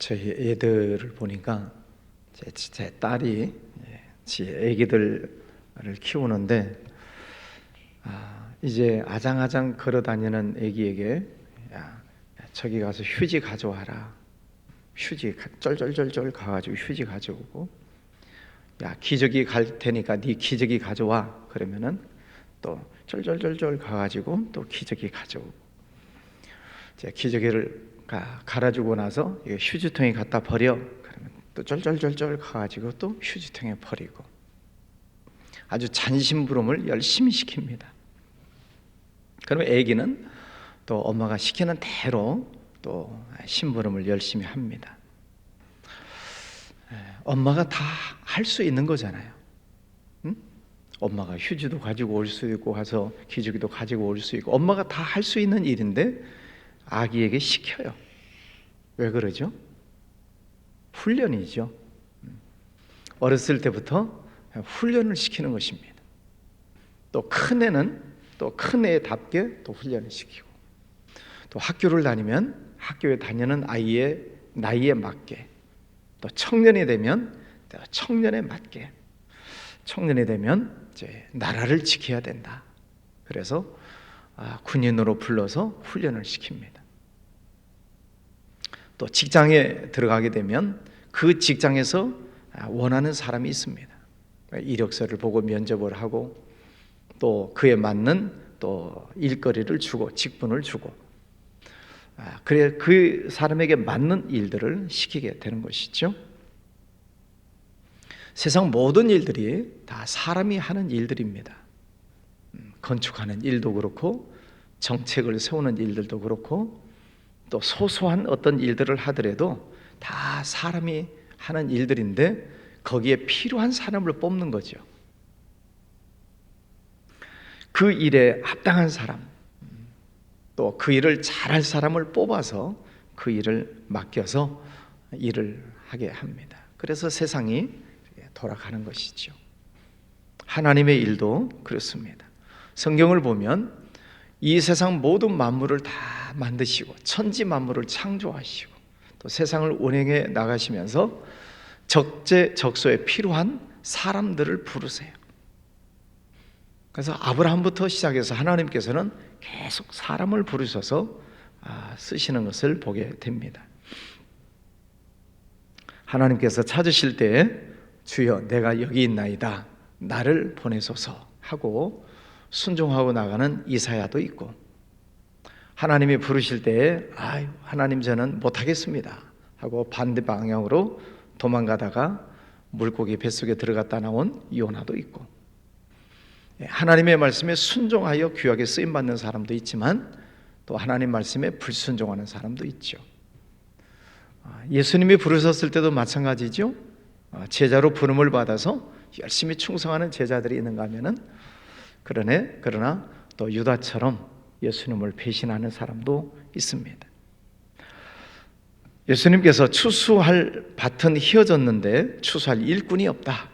저희 애들을 보니까 제 딸이 지 애기들을 키우는데 이제 아장아장 걸어다니는 애기에게 야, 저기 가서 휴지 가져와라. 휴지 쩔쩔쩔쩔 가가지고 휴지 가져오고, 야 기저귀 갈 테니까 네 기저귀 가져와. 그러면은 또 쩔쩔쩔쩔 가가지고 또 기저귀 가져오고, 이제 기저귀를 갈아주고 나서 휴지통에 갖다 버려. 그러면 또 쩔쩔쩔쩔 가가지고 또 휴지통에 버리고, 아주 잔심부름을 열심히 시킵니다. 그러면 애기는 또 엄마가 시키는 대로 또 심부름을 열심히 합니다. 엄마가 다 할 수 있는 거잖아요. 응? 엄마가 휴지도 가지고 올 수 있고 가서 기저귀도 가지고 올 수 있고, 엄마가 다 할 수 있는 일인데 아기에게 시켜요. 왜 그러죠? 훈련이죠. 어렸을 때부터 훈련을 시키는 것입니다. 또 큰애는 또 큰애답게 또 훈련을 시키고, 또 학교를 다니면 학교에 다니는 아이의 나이에 맞게, 또 청년이 되면 또 청년에 맞게, 청년이 되면 이제 나라를 지켜야 된다. 그래서 군인으로 불러서 훈련을 시킵니다. 또 직장에 들어가게 되면 그 직장에서 원하는 사람이 있습니다. 이력서를 보고 면접을 하고, 또 그에 맞는 또 일거리를 주고 직분을 주고, 그래 그 사람에게 맞는 일들을 시키게 되는 것이죠. 세상 모든 일들이 다 사람이 하는 일들입니다. 건축하는 일도 그렇고, 정책을 세우는 일들도 그렇고, 또 소소한 어떤 일들을 하더라도 다 사람이 하는 일들인데, 거기에 필요한 사람을 뽑는 거죠. 그 일에 합당한 사람, 또 그 일을 잘할 사람을 뽑아서 그 일을 맡겨서 일을 하게 합니다. 그래서 세상이 돌아가는 것이죠. 하나님의 일도 그렇습니다. 성경을 보면 이 세상 모든 만물을 다 만드시고 천지 만물을 창조하시고, 또 세상을 운행해 나가시면서 적재적소에 필요한 사람들을 부르세요. 그래서 아브라함부터 시작해서 하나님께서는 계속 사람을 부르셔서 쓰시는 것을 보게 됩니다. 하나님께서 찾으실 때 주여 내가 여기 있나이다, 나를 보내소서 하고 순종하고 나가는 이사야도 있고, 하나님이 부르실 때에 하나님 저는 못하겠습니다 하고 반대 방향으로 도망가다가 물고기 뱃속에 들어갔다 나온 요나도 있고, 하나님의 말씀에 순종하여 귀하게 쓰임받는 사람도 있지만 또 하나님 말씀에 불순종하는 사람도 있죠. 예수님이 부르셨을 때도 마찬가지죠. 제자로 부름을 받아서 열심히 충성하는 제자들이 있는가 하면은, 그러나 또 유다처럼 예수님을 배신하는 사람도 있습니다. 예수님께서 추수할 밭은 휘어졌는데 추수할 일꾼이 없다.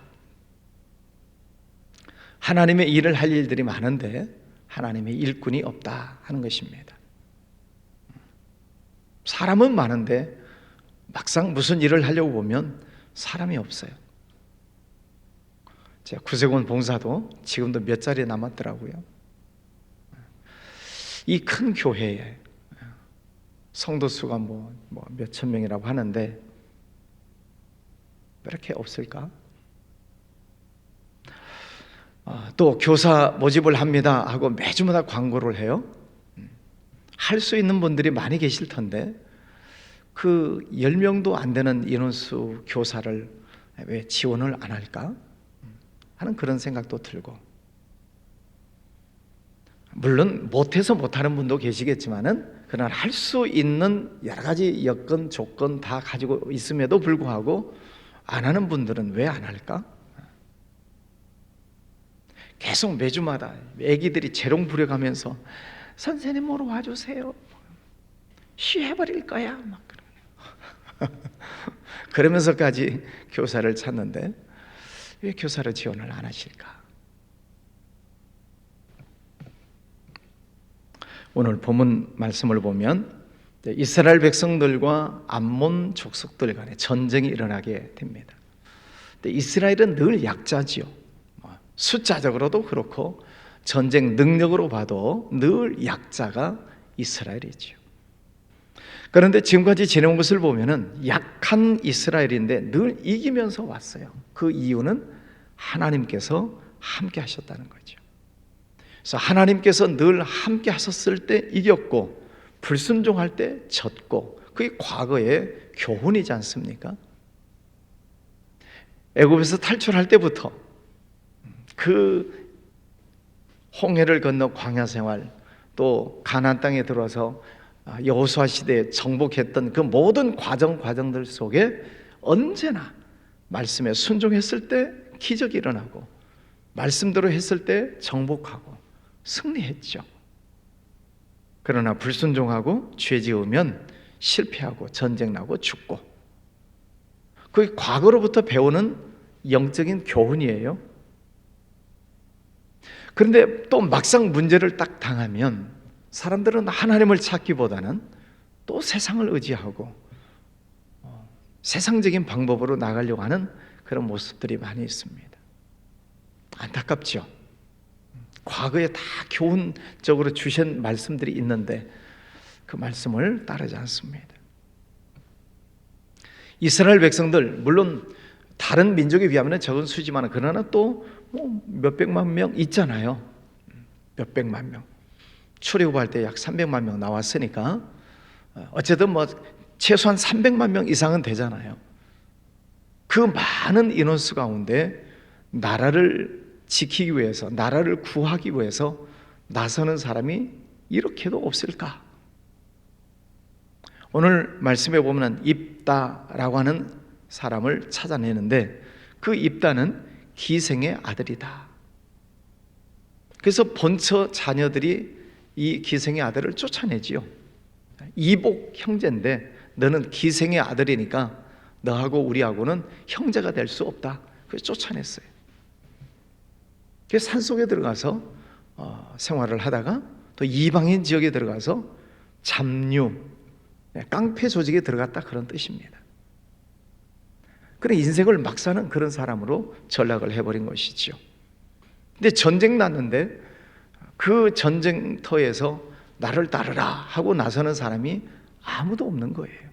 하나님의 일을 할 일들이 많은데 하나님의 일꾼이 없다 하는 것입니다. 사람은 많은데 막상 무슨 일을 하려고 보면 사람이 없어요. 제가 구세군 봉사도 지금도 몇 자리 남았더라고요. 이 큰 교회에 성도 수가 뭐 몇천 명이라고 하는데 왜 이렇게 없을까? 또 교사 모집을 합니다 하고 매주마다 광고를 해요. 할 수 있는 분들이 많이 계실 텐데 그 10명도 안 되는 인원수 교사를 왜 지원을 안 할까 하는 그런 생각도 들고, 물론 못해서 못하는 분도 계시겠지만은 그러나 할 수 있는 여러 가지 여건 조건 다 가지고 있음에도 불구하고 안 하는 분들은 왜 안 할까? 계속 매주마다 애기들이 재롱 부려가면서 선생님으로 와주세요, 쉬해버릴 거야 막 그러면서까지 교사를 찾는데 왜 교사를 지원을 안 하실까? 오늘 본문 말씀을 보면 이스라엘 백성들과 암몬 족속들 간에 전쟁이 일어나게 됩니다. 이스라엘은 늘 약자지요. 숫자적으로도 그렇고 전쟁 능력으로 봐도 늘 약자가 이스라엘이지요. 그런데 지금까지 지내온 것을 보면은 약한 이스라엘인데 늘 이기면서 왔어요. 그 이유는 하나님께서 함께 하셨다는 거죠. 그래서 하나님께서 늘 함께 하셨을 때 이겼고 불순종할 때 졌고, 그게 과거의 교훈이지 않습니까? 애굽에서 탈출할 때부터 그 홍해를 건너 광야 생활, 또 가나안 땅에 들어와서 여호수아 시대에 정복했던 그 모든 과정들 속에 언제나 말씀에 순종했을 때 기적이 일어나고, 말씀대로 했을 때 정복하고 승리했죠. 그러나 불순종하고 죄 지으면 실패하고 전쟁 나고 죽고, 그게 과거로부터 배우는 영적인 교훈이에요. 그런데 또 막상 문제를 딱 당하면 사람들은 하나님을 찾기보다는 또 세상을 의지하고 세상적인 방법으로 나가려고 하는 그런 모습들이 많이 있습니다. 안타깝죠. 과거에 다 교훈적으로 주신 말씀들이 있는데 그 말씀을 따르지 않습니다. 이스라엘 백성들, 물론 다른 민족에 비하면 적은 수지만 그러나 또 몇백만 명 있잖아요. 몇백만 명. 출애굽할 때 약 300만 명 나왔으니까 어쨌든 최소한 300만 명 이상은 되잖아요. 그 많은 인원수 가운데 나라를 지키기 위해서, 나라를 구하기 위해서 나서는 사람이 이렇게도 없을까? 오늘 말씀에 보면 입다라고 하는 사람을 찾아내는데, 그 입다는 기생의 아들이다. 그래서 본처 자녀들이 이 기생의 아들을 쫓아내지요. 이복 형제인데 너는 기생의 아들이니까 너하고 우리하고는 형제가 될 수 없다. 그래서 쫓아냈어요. 그래서 산속에 들어가서 생활을 하다가 또 이방인 지역에 들어가서 잡류, 깡패 조직에 들어갔다, 그런 뜻입니다. 그래 인생을 막 사는 그런 사람으로 전락을 해버린 것이죠. 근데 전쟁 났는데 그 전쟁터에서 나를 따르라 하고 나서는 사람이 아무도 없는 거예요.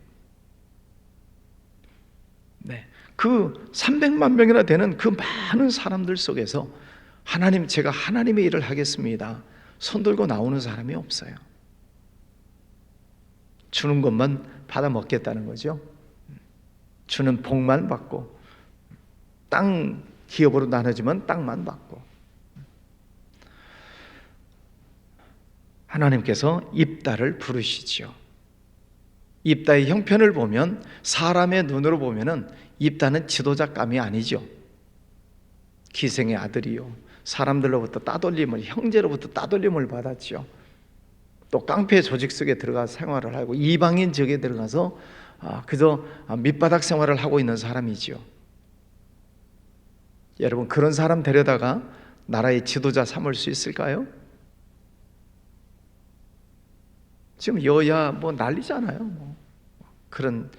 네, 그 300만 명이나 되는 그 많은 사람들 속에서 하나님, 제가 하나님의 일을 하겠습니다, 손 들고 나오는 사람이 없어요. 주는 것만 받아 먹겠다는 거죠. 주는 복만 받고, 땅 기업으로 나눠지면 땅만 받고. 하나님께서 입다를 부르시죠. 입다의 형편을 보면, 사람의 눈으로 보면은 입다는 지도자감이 아니죠. 기생의 아들이요, 사람들로부터 따돌림을, 형제로부터 따돌림을 받았죠. 또 깡패 조직 속에 들어가 생활을 하고 이방인 지역에 들어가서 그저 밑바닥 생활을 하고 있는 사람이지요. 여러분, 그런 사람 데려다가 나라의 지도자 삼을 수 있을까요? 지금 여야 난리잖아요. 그런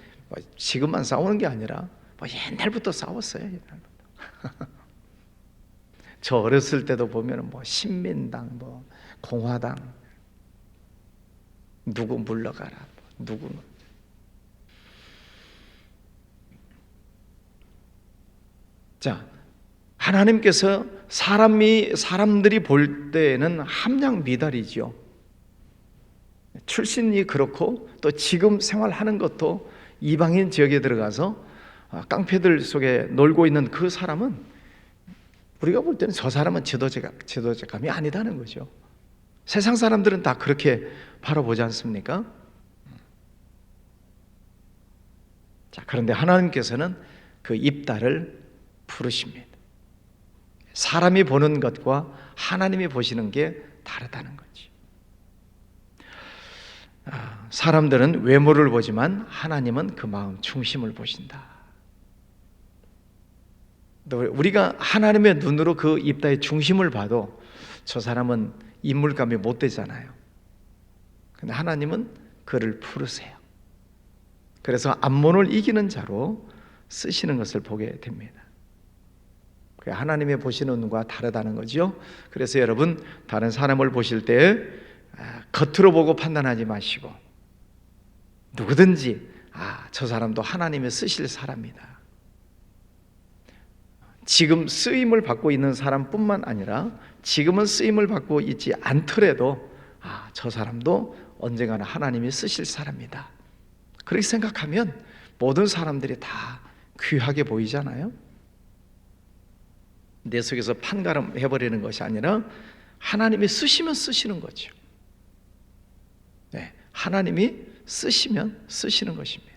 지금만 싸우는 게 아니라 옛날부터 싸웠어요. 옛날부터. 저 어렸을 때도 보면 신민당, 공화당, 누구 물러가라, 누구. 자, 하나님께서 사람들이 볼 때에는 함량 미달이죠. 출신이 그렇고 또 지금 생활하는 것도 이방인 지역에 들어가서 깡패들 속에 놀고 있는 그 사람은 우리가 볼 때는 저 사람은 지도자감이 아니다는 거죠. 세상 사람들은 다 그렇게 바라보지 않습니까? 자, 그런데 하나님께서는 그 입다를 부르십니다. 사람이 보는 것과 하나님이 보시는 게 다르다는 거지. 사람들은 외모를 보지만 하나님은 그 마음 중심을 보신다. 우리가 하나님의 눈으로 그 입다의 중심을 봐도 저 사람은 인물감이 못 되잖아요. 근데 하나님은 그를 부르세요. 그래서 암몬을 이기는 자로 쓰시는 것을 보게 됩니다. 하나님의 보시는 눈과 다르다는 거죠. 그래서 여러분, 다른 사람을 보실 때 겉으로 보고 판단하지 마시고 누구든지 저 사람도 하나님이 쓰실 사람이다. 지금 쓰임을 받고 있는 사람뿐만 아니라 지금은 쓰임을 받고 있지 않더라도 저 사람도 언젠가는 하나님이 쓰실 사람이다. 그렇게 생각하면 모든 사람들이 다 귀하게 보이잖아요. 내 속에서 판가름 해버리는 것이 아니라 하나님이 쓰시면 쓰시는 거죠. 네, 하나님이 쓰시면 쓰시는 것입니다.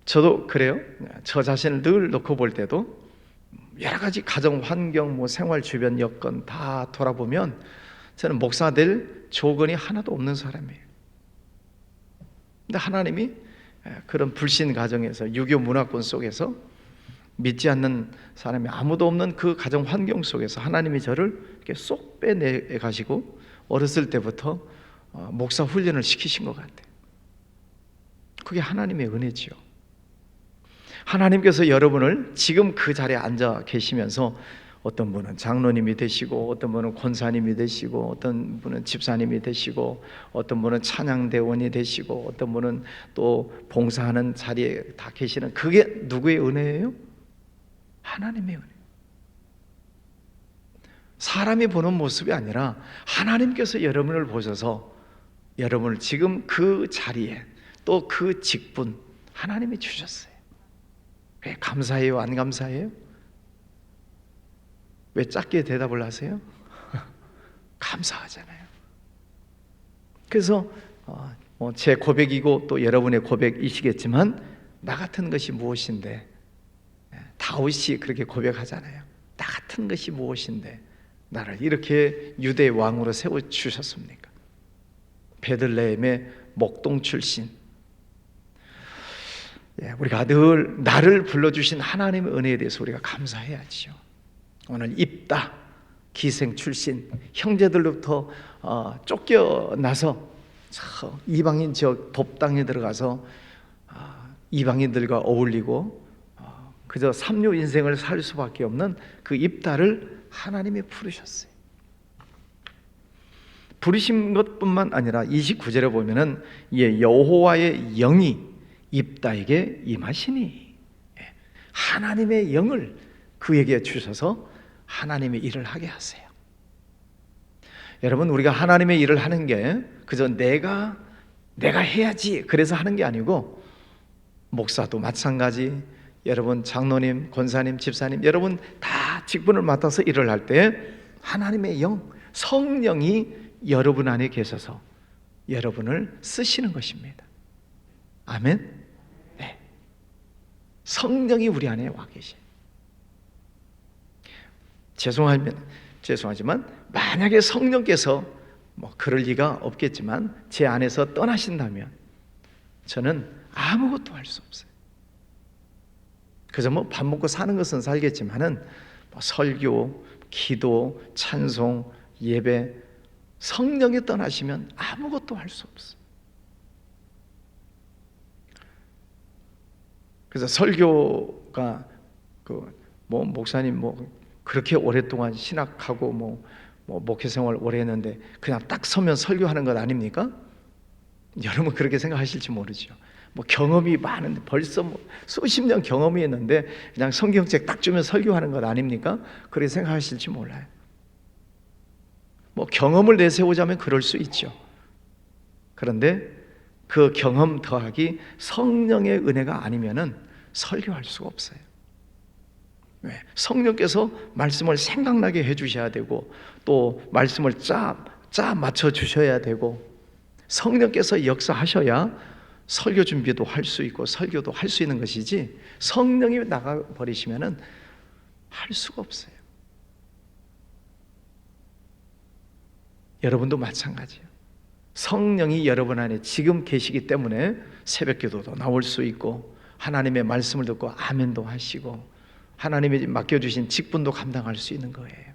저도 그래요. 저 자신을 늘 놓고 볼 때도 여러 가지 가정 환경, 생활 주변 여건 다 돌아보면 저는 목사 될 조건이 하나도 없는 사람이에요. 근데 하나님이 그런 불신 가정에서, 유교 문화권 속에서, 믿지 않는 사람이 아무도 없는 그 가정 환경 속에서 하나님이 저를 이렇게 쏙 빼내 가시고 어렸을 때부터 목사 훈련을 시키신 것 같아요. 그게 하나님의 은혜지요. 하나님께서 여러분을 지금 그 자리에 앉아 계시면서 어떤 분은 장로님이 되시고, 어떤 분은 권사님이 되시고, 어떤 분은 집사님이 되시고, 어떤 분은 찬양대원이 되시고, 어떤 분은 또 봉사하는 자리에 다 계시는, 그게 누구의 은혜예요? 하나님의 은혜. 사람이 보는 모습이 아니라 하나님께서 여러분을 보셔서 여러분을 지금 그 자리에, 또 그 직분 하나님이 주셨어요. 왜 감사해요? 안 감사해요? 왜 작게 대답을 하세요? 감사하잖아요. 그래서 제 고백이고 또 여러분의 고백이시겠지만, 나 같은 것이 무엇인데, 다윗이 그렇게 고백하잖아요. 나 같은 것이 무엇인데 나를 이렇게 유대의 왕으로 세워주셨습니까? 베들레헴의 목동 출신, 우리가 늘 나를 불러주신 하나님의 은혜에 대해서 우리가 감사해야지요. 오늘 입다 기생 출신, 형제들로부터 쫓겨나서 이방인 지역 돕당에 들어가서 이방인들과 어울리고 그저 삼류 인생을 살 수밖에 없는 그 입다를 하나님이 부르셨어요. 부르신 것뿐만 아니라 29절에 보면은 여호와의 영이 입다에게 임하시니, 하나님의 영을 그에게 주셔서 하나님의 일을 하게 하세요. 여러분, 우리가 하나님의 일을 하는 게 그저 내가 해야지 그래서 하는 게 아니고, 목사도 마찬가지, 여러분 장로님, 권사님, 집사님, 여러분 다 직분을 맡아서 일을 할 때 하나님의 영, 성령이 여러분 안에 계셔서 여러분을 쓰시는 것입니다. 아멘. 네. 성령이 우리 안에 와 계셔요. 죄송하지만 만약에 성령께서 그럴 리가 없겠지만 제 안에서 떠나신다면 저는 아무것도 할 수 없어요. 그저 밥 먹고 사는 것은 살겠지만은 설교, 기도, 찬송, 예배, 성령이 떠나시면 아무것도 할 수 없어요. 그래서 설교가 목사님 그렇게 오랫동안 신학하고 목회 생활 오래 했는데 그냥 딱 서면 설교하는 것 아닙니까? 여러분 그렇게 생각하실지 모르죠. 경험이 많은데, 벌써 수십 년 경험이 있는데 그냥 성경책 딱 주면 설교하는 것 아닙니까? 그렇게 생각하실지 몰라요. 경험을 내세우자면 그럴 수 있죠. 그런데 그 경험 더하기 성령의 은혜가 아니면은 설교할 수가 없어요. 왜? 성령께서 말씀을 생각나게 해주셔야 되고, 또 말씀을 짜 맞춰 주셔야 되고, 성령께서 역사하셔야 설교 준비도 할 수 있고 설교도 할 수 있는 것이지, 성령이 나가버리시면은 할 수가 없어요. 여러분도 마찬가지예요. 성령이 여러분 안에 지금 계시기 때문에 새벽기도도 나올 수 있고, 하나님의 말씀을 듣고 아멘도 하시고, 하나님이 맡겨주신 직분도 감당할 수 있는 거예요.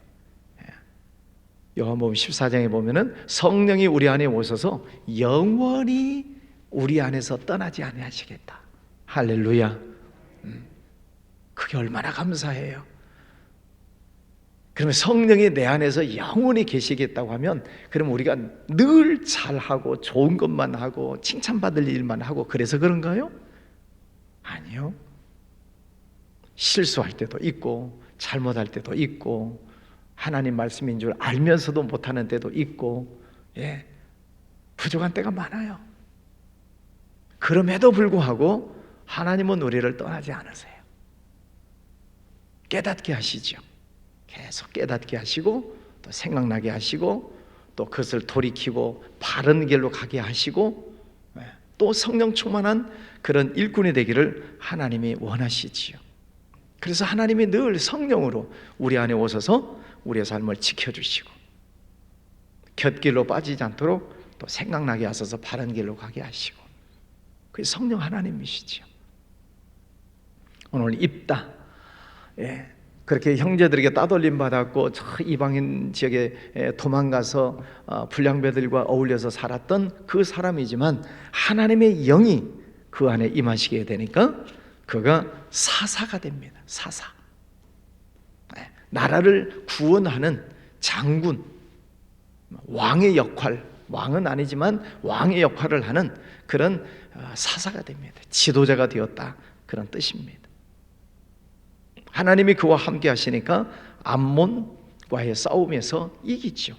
요한복음 14장에 보면은 성령이 우리 안에 오셔서 영원히 우리 안에서 떠나지 아니하시겠다. 할렐루야. 그게 얼마나 감사해요. 그러면 성령이 내 안에서 영원히 계시겠다고 하면, 그럼 우리가 늘 잘하고 좋은 것만 하고 칭찬받을 일만 하고 그래서 그런가요? 아니요. 실수할 때도 있고 잘못할 때도 있고 하나님 말씀인 줄 알면서도 못하는 때도 있고, 부족한 때가 많아요. 그럼에도 불구하고 하나님은 우리를 떠나지 않으세요. 깨닫게 하시죠. 계속 깨닫게 하시고 또 생각나게 하시고 또 그것을 돌이키고 바른 길로 가게 하시고 또 성령 충만한 그런 일꾼이 되기를 하나님이 원하시지요. 그래서 하나님이 늘 성령으로 우리 안에 오셔서 우리의 삶을 지켜주시고 곁길로 빠지지 않도록 또 생각나게 하셔서 바른 길로 가게 하시고, 그게 성령 하나님이시죠. 오늘 입다, 그렇게 형제들에게 따돌림 받았고 저 이방인 지역에 도망가서 불량배들과 어울려서 살았던 그 사람이지만 하나님의 영이 그 안에 임하시게 되니까 그가 사사가 됩니다. 사사, 나라를 구원하는 장군, 왕의 역할, 왕은 아니지만 왕의 역할을 하는 그런 사사가 됩니다. 지도자가 되었다, 그런 뜻입니다. 하나님이 그와 함께 하시니까 암몬과의 싸움에서 이기죠.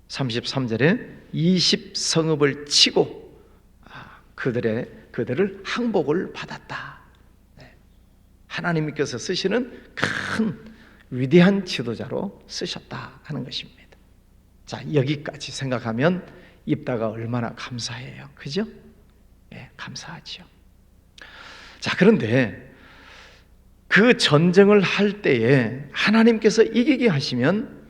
33절에 20성읍을 치고 그들을 항복을 받았다. 하나님께서 쓰시는 큰 위대한 지도자로 쓰셨다 하는 것입니다. 자, 여기까지 생각하면 입다가 얼마나 감사해요. 그죠? 감사하죠. 자, 그런데 그 전쟁을 할 때에 하나님께서 이기게 하시면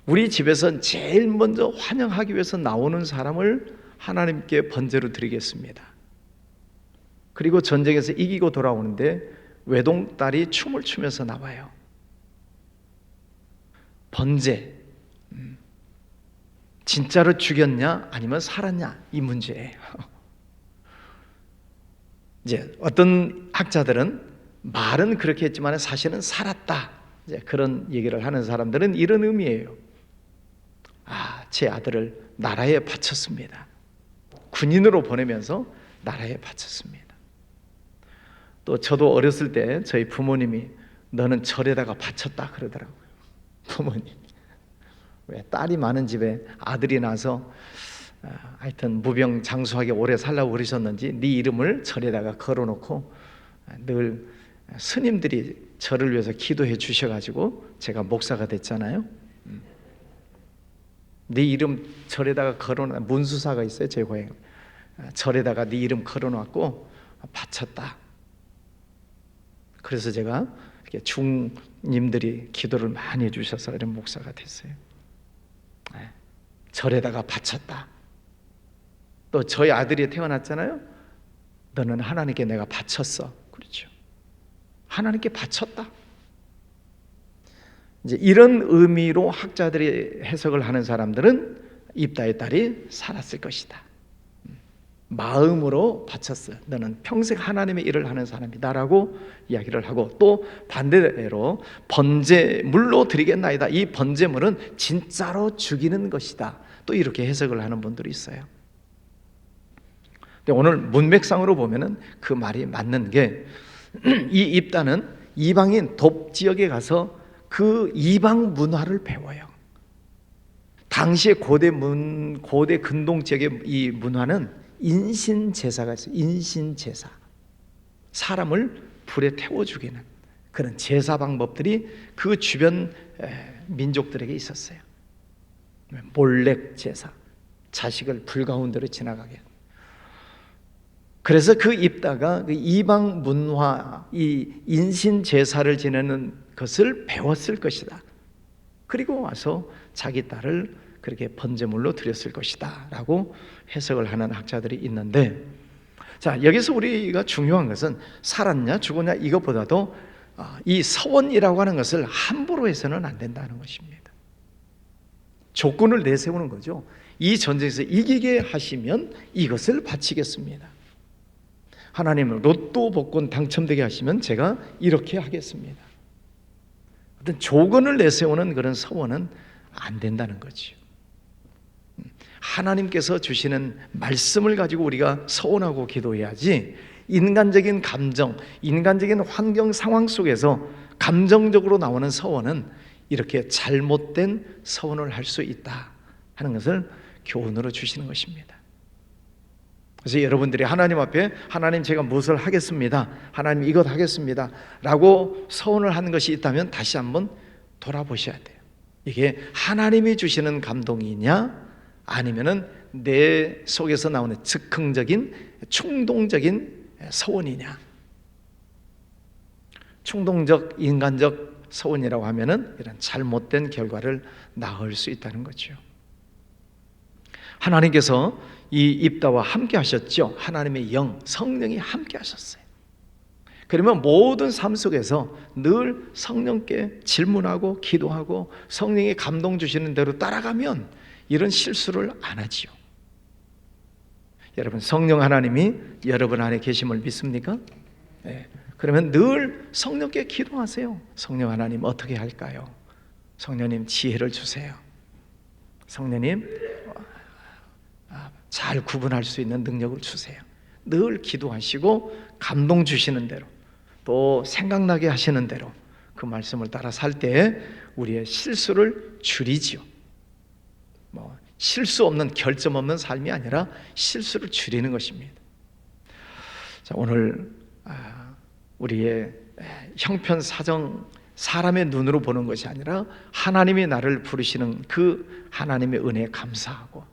우리 집에서 제일 먼저 환영하기 위해서 나오는 사람을 하나님께 번제로 드리겠습니다. 그리고 전쟁에서 이기고 돌아오는데 외동딸이 춤을 추면서 나와요. 번제, 진짜로 죽였냐 아니면 살았냐, 이 문제예요. 이제 어떤 학자들은 말은 그렇게 했지만 사실은 살았다, 이제 그런 얘기를 하는 사람들은 이런 의미예요. 제 아들을 나라에 바쳤습니다. 군인으로 보내면서 나라에 바쳤습니다. 또 저도 어렸을 때 저희 부모님이 너는 절에다가 바쳤다 그러더라고요. 부모님. 왜 딸이 많은 집에 아들이 나서 하여튼 무병장수하게 오래 살라고 그러셨는지 네 이름을 절에다가 걸어놓고 늘 스님들이 저를 위해서 기도해 주셔가지고 제가 목사가 됐잖아요. 네 이름 절에다가 걸어놓은 문수사가 있어요. 제 고향 절에다가 네 이름 걸어놓고 바쳤다. 그래서 제가 이렇게 중님들이 기도를 많이 해주셔서 이런 목사가 됐어요. 절에다가 바쳤다. 또 저희 아들이 태어났잖아요. 너는 하나님께 내가 바쳤어. 그렇죠. 하나님께 바쳤다. 이제 이런 의미로 학자들이 해석을 하는 사람들은 입다의 딸이 살았을 것이다. 마음으로 바쳤어요. 너는 평생 하나님의 일을 하는 사람이다라고 이야기를 하고, 또 반대로 번제물로 드리겠나이다. 이 번제물은 진짜로 죽이는 것이다. 또 이렇게 해석을 하는 분들이 있어요. 근데 오늘 문맥상으로 보면은 그 말이 맞는 게, 이 입다는 이방인 돕 지역에 가서 그 이방 문화를 배워요. 당시의 고대 근동 지역의 이 문화는 인신제사가 있어요. 인신제사, 사람을 불에 태워 죽이는 그런 제사 방법들이 그 주변 민족들에게 있었어요. 몰렉 제사, 자식을 불 가운데로 지나가게. 그래서 그 입다가 그 이방 문화, 이 인신 제사를 지내는 것을 배웠을 것이다. 그리고 와서 자기 딸을 그렇게 번제물로 드렸을 것이다 라고 해석을 하는 학자들이 있는데, 자, 여기서 우리가 중요한 것은 살았냐 죽었냐 이것보다도 이 서원이라고 하는 것을 함부로 해서는 안 된다는 것입니다. 조건을 내세우는 거죠. 이 전쟁에서 이기게 하시면 이것을 바치겠습니다. 하나님은 로또 복권 당첨되게 하시면 제가 이렇게 하겠습니다. 어떤 조건을 내세우는 그런 서원은 안 된다는 거죠. 하나님께서 주시는 말씀을 가지고 우리가 서원하고 기도해야지, 인간적인 감정, 인간적인 환경 상황 속에서 감정적으로 나오는 서원은 이렇게 잘못된 서원을 할 수 있다 하는 것을 교훈으로 주시는 것입니다. 그래서 여러분들이 하나님 앞에 하나님 제가 무엇을 하겠습니다, 하나님 이것 하겠습니다 라고 서원을 하는 것이 있다면 다시 한번 돌아보셔야 돼요. 이게 하나님이 주시는 감동이냐 아니면은 내 속에서 나오는 즉흥적인 충동적인 서원이냐. 충동적 인간적 서원이라고 하면은 이런 잘못된 결과를 낳을 수 있다는 거죠. 하나님께서 이 입다와 함께 하셨죠. 하나님의 영, 성령이 함께 하셨어요. 그러면 모든 삶 속에서 늘 성령께 질문하고 기도하고 성령이 감동 주시는 대로 따라가면 이런 실수를 안 하지요. 여러분, 성령 하나님이 여러분 안에 계심을 믿습니까? 네. 그러면 늘 성령께 기도하세요. 성령 하나님 어떻게 할까요? 성령님 지혜를 주세요. 성령님 잘 구분할 수 있는 능력을 주세요. 늘 기도하시고 감동 주시는 대로 또 생각나게 하시는 대로 그 말씀을 따라 살 때 우리의 실수를 줄이지요. 실수 없는, 결점 없는 삶이 아니라 실수를 줄이는 것입니다. 자, 오늘 우리의 형편사정, 사람의 눈으로 보는 것이 아니라 하나님이 나를 부르시는 그 하나님의 은혜에 감사하고,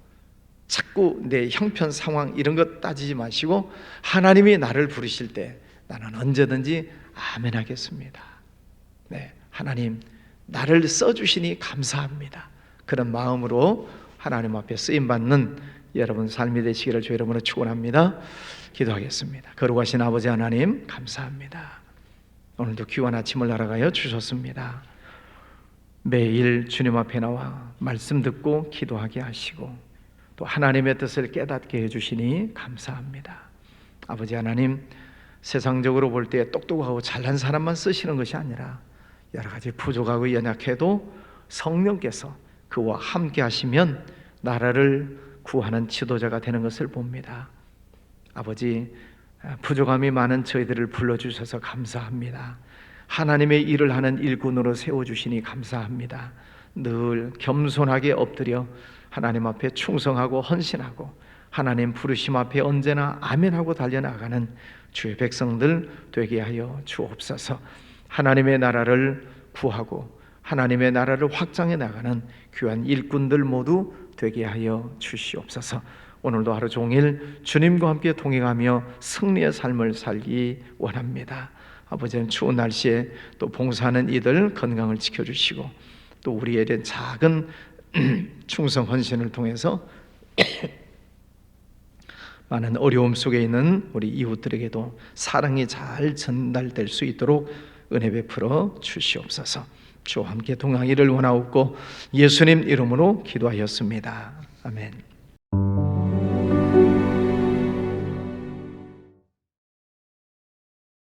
자꾸 내 형편 상황 이런 것 따지지 마시고 하나님이 나를 부르실 때 나는 언제든지 아멘 하겠습니다. 네, 하나님 나를 써주시니 감사합니다. 그런 마음으로 하나님 앞에 쓰임받는 여러분 삶이 되시기를 주 여러분을 축원합니다. 기도하겠습니다. 거룩하신 아버지 하나님 감사합니다. 오늘도 귀한 아침을 날아가여 주셨습니다. 매일 주님 앞에 나와 말씀 듣고 기도하게 하시고 또 하나님의 뜻을 깨닫게 해주시니 감사합니다. 아버지 하나님, 세상적으로 볼 때 똑똑하고 잘난 사람만 쓰시는 것이 아니라 여러 가지 부족하고 연약해도 성령께서 그와 함께 하시면 나라를 구하는 지도자가 되는 것을 봅니다. 아버지, 부족함이 많은 저희들을 불러주셔서 감사합니다. 하나님의 일을 하는 일꾼으로 세워주시니 감사합니다. 늘 겸손하게 엎드려 하나님 앞에 충성하고 헌신하고 하나님 부르심 앞에 언제나 아멘하고 달려나가는 주의 백성들 되게 하여 주옵소서. 하나님의 나라를 구하고 하나님의 나라를 확장해 나가는 귀한 일꾼들 모두 되게 하여 주시옵소서. 오늘도 하루 종일 주님과 함께 동행하며 승리의 삶을 살기 원합니다. 아버지는 추운 날씨에 또 봉사하는 이들 건강을 지켜주시고 또 우리에 대한 작은 충성 헌신을 통해서 많은 어려움 속에 있는 우리 이웃들에게도 사랑이 잘 전달될 수 있도록 은혜 베풀어 주시옵소서. 주와 함께 동행하기를 원하옵고 예수님 이름으로 기도하였습니다. 아멘.